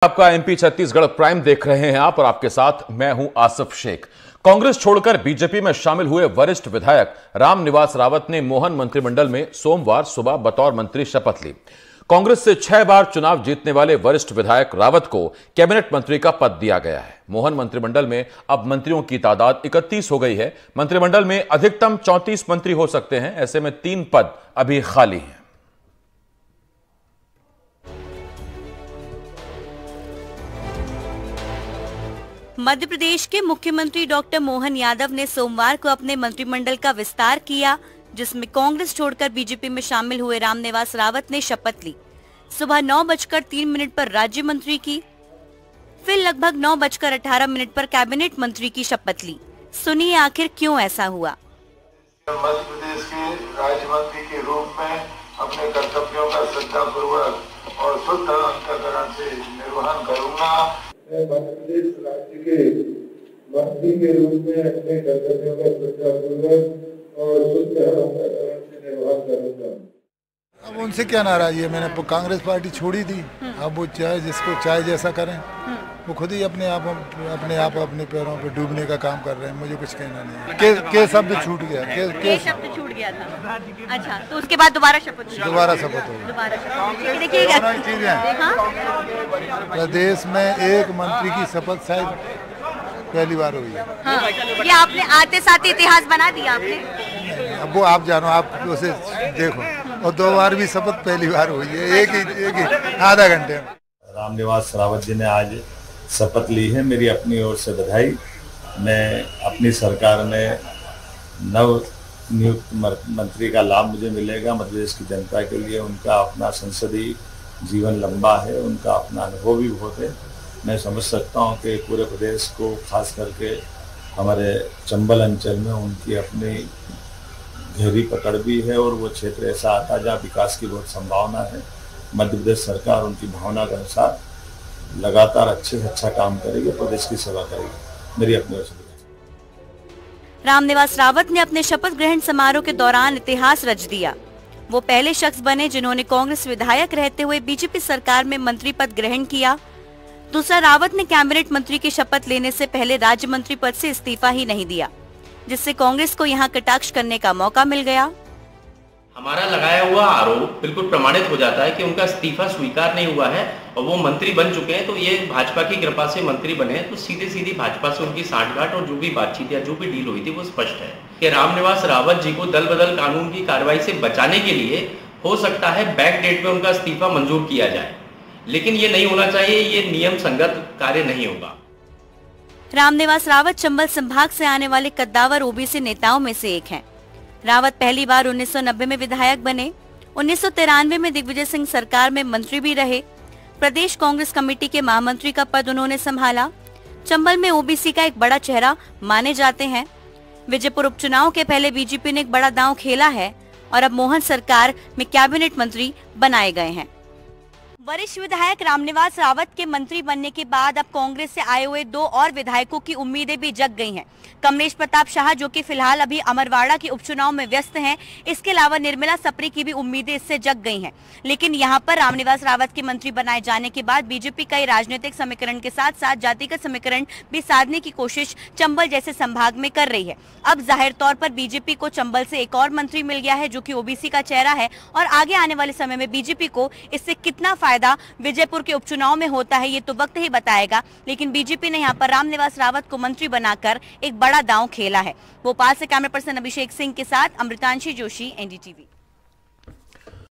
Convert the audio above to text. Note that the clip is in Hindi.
आपका एमपी छत्तीसगढ़ प्राइम देख रहे हैं आप और आपके साथ मैं हूं आसिफ शेख। कांग्रेस छोड़कर बीजेपी में शामिल हुए वरिष्ठ विधायक रामनिवास रावत ने मोहन मंत्रिमंडल में सोमवार सुबह बतौर मंत्री शपथ ली। कांग्रेस से 6 बार चुनाव जीतने वाले वरिष्ठ विधायक रावत को कैबिनेट मंत्री का पद दिया गया है। मोहन मंत्रिमंडल में अब मंत्रियों की तादाद 31 हो गई है। मंत्रिमंडल में अधिकतम 34 मंत्री हो सकते हैं। ऐसे में 3 पद अभी खाली हैं। मध्य प्रदेश के मुख्यमंत्री डॉक्टर मोहन यादव ने सोमवार को अपने मंत्रिमंडल का विस्तार किया, जिसमें कांग्रेस छोड़कर बीजेपी में शामिल हुए रामनिवास रावत ने शपथ ली। सुबह 9:03 पर राज्य मंत्री की, फिर लगभग 9:18 पर कैबिनेट मंत्री की शपथ ली। सुनिए आखिर क्यों ऐसा हुआ। मध्य प्रदेश के राज्य मंत्री के रूप में अपने कर्तव्यों का श्रद्धापूर्वक और शुद्ध अंतःकरण से निर्वहन करूंगा। मैं मध्य प्रदेश राज्य के मंत्री के रूप में अपने कर्तव्यों का श्रद्धापूर्वक और शुद्ध अंतःकरण से निर्वहन करूंगा। अब उनसे क्या नाराजगी है, मैंने कांग्रेस पार्टी छोड़ी थी। अब वो चाहे जिसको चाहे जैसा करें, वो खुद ही अपने आप अपने पैरों पे डूबने का काम कर रहे हैं। मुझे कुछ कहना नहीं है। के शब्द छूट गया, के शब्द छूट गया था। अच्छा, तो उसके बाद दोबारा शपथ होगी। देखिए प्रदेश में एक मंत्री की शपथ शायद पहली बार हुई है। हाँ, ये आपने आते साथ इतिहास बना दिया आपने। अब वो आप जानो, आप उसे देखो। और 2 बार भी शपथ पहली बार हुई है, एक ही आधा घंटे में। रामनिवास रावत जी ने आज शपथ ली है। मेरी अपनी ओर से बधाई। मैं अपनी सरकार में नव नियुक्त मंत्री का लाभ मुझे मिलेगा। मध्य प्रदेश की जनता के लिए उनका अपना संसदीय जीवन लंबा है, उनका अपना अनुभव भी बहुत है। मैं समझ सकता हूँ कि पूरे प्रदेश को, खास करके हमारे चंबल अंचल में उनकी अपनी गहरी पकड़ भी है और वो क्षेत्र ऐसा आता है जहाँ विकास की बहुत संभावना है। मध्य प्रदेश सरकार उनकी भावना के अनुसार लगातार अच्छे से अच्छा काम करेगी, प्रदेश की सेवा करेगी। मेरी अपनी ओर से। रामनिवास रावत ने अपने शपथ ग्रहण समारोह के दौरान इतिहास रच दिया। वो पहले शख्स बने जिन्होंने कांग्रेस विधायक रहते हुए बीजेपी सरकार में मंत्री पद ग्रहण किया। दूसरा, रावत ने कैबिनेट मंत्री की शपथ लेने से पहले राज्य मंत्री पद से इस्तीफा ही नहीं दिया, जिससे कांग्रेस को यहां कटाक्ष करने का मौका मिल गया। हमारा लगाया हुआ आरोप बिल्कुल प्रमाणित हो जाता है कि उनका इस्तीफा स्वीकार नहीं हुआ है और वो मंत्री बन चुके हैं। तो ये भाजपा की कृपा से मंत्री बने हैं, तो सीधे भाजपा से उनकी सांठगांठ और जो भी बातचीत या जो भी डील हुई थी वो स्पष्ट है कि रामनिवास रावत जी को दल बदल कानून की कार्रवाई से बचाने के लिए हो सकता है बैक डेट में उनका इस्तीफा मंजूर किया जाए, लेकिन ये नहीं होना चाहिए। ये नियम संगत कार्य नहीं होगा। रामनिवास रावत चंबल संभाग से आने वाले कद्दावर ओबीसी नेताओं में से एक हैं। रावत पहली बार 1990 में विधायक बने। 1993 में दिग्विजय सिंह सरकार में मंत्री भी रहे। प्रदेश कांग्रेस कमेटी के महामंत्री का पद उन्होंने संभाला। चंबल में ओबीसी का एक बड़ा चेहरा माने जाते हैं। विजयपुर उपचुनाव के पहले बीजेपी ने एक बड़ा दांव खेला है और अब मोहन सरकार में कैबिनेट मंत्री बनाए गए हैं। वरिष्ठ विधायक रामनिवास रावत के मंत्री बनने के बाद अब कांग्रेस से आए हुए 2 और विधायकों की उम्मीदें भी जग गई हैं। कमलेश प्रताप शाह, जो कि फिलहाल अभी अमरवाड़ा के उपचुनाव में व्यस्त हैं, इसके अलावा निर्मला सप्रे की भी उम्मीदें इससे जग गई हैं। लेकिन यहां पर रामनिवास रावत के मंत्री बनाए जाने के बाद बीजेपी कई राजनीतिक समीकरण के साथ साथ जातिगत समीकरण भी साधने की कोशिश चंबल जैसे संभाग में कर रही है। अब जाहिर तौर पर बीजेपी को चंबल से एक और मंत्री मिल गया है, जो कि ओबीसी का चेहरा है, और आगे आने वाले समय में बीजेपी को इससे कितना फायदा विजयपुर के उपचुनाव में होता है ये तो वक्त ही बताएगा। लेकिन बीजेपी ने यहाँ पर रामनिवास रावत को मंत्री बनाकर एक बड़ा दांव खेला है। भोपाल से कैमरा पर्सन अभिषेक सिंह के साथ अमृतांशी जोशी, एनडीटीवी।